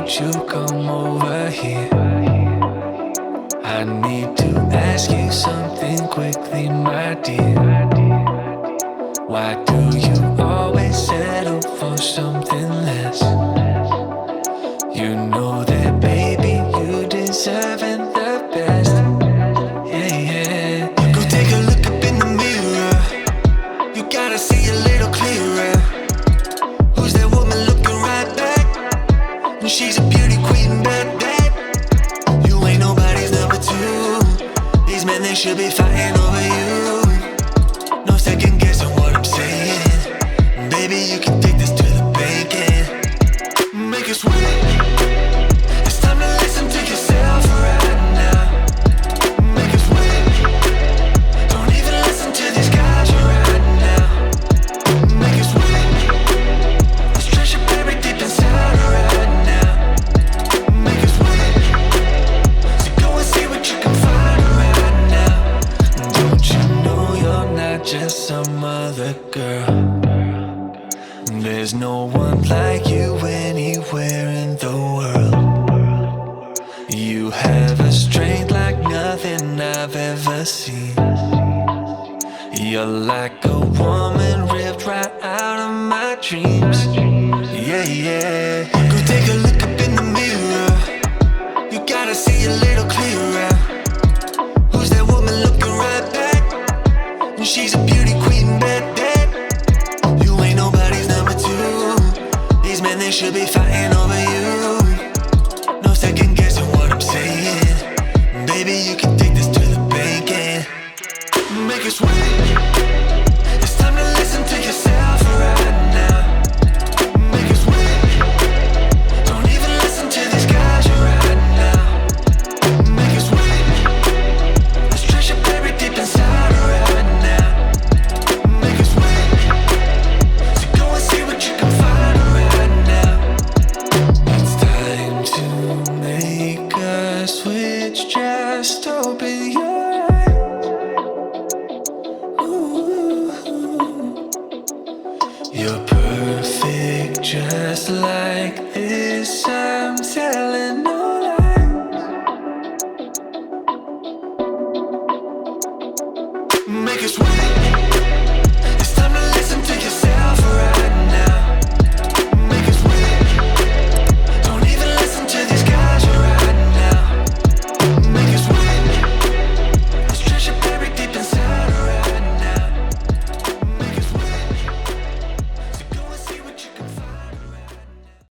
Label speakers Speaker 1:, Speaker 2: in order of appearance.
Speaker 1: won't you come over here? I need to ask you something quickly, my dear. Why do you always settle for something less? You know that, baby, you deserving the best. Yeah, yeah. Go take a look up in the mirror. You gotta see a little clearer. Who's that woman looking right back? And she's a beauty queen, bad, bad. You ain't nobody's number two. These men, they should be fighting over you. No second guessing what I'm saying. Baby, you can take this to the bank and make it sweet. It's time to listen to yourself right now. Make it sweet. Don't even listen to these guys right now. Make it sweet. Let's treasure baby deep inside right now. Make it sweet. So go and see what you can find right now. Don't you know you're not just some other girl? There's no one like you anywhere in the world. You have a strength like nothing I've ever seen. You're like a woman ripped right out of my dreams. Yeah, yeah. Go take a look up in the mirror. You gotta see a little clearer. Who's that woman looking right back? And she's a beauty queen, bad, bad. You ain't nobody's number two. These men, they should be fighting over you. No second guessing what I'm saying. Baby, you can take this to the bank and make it sweet. It's time to listen to yourself right now. Make it sweet. Don't even listen to these guys right now. Make it sweet. Let's treasure baby deep inside right now. Make it sweet. So go and see what you can find right now. It's time to make a switch. Just open your eyes. Ooh. You're perfect just like this. I'm telling no lies. Make it sweet.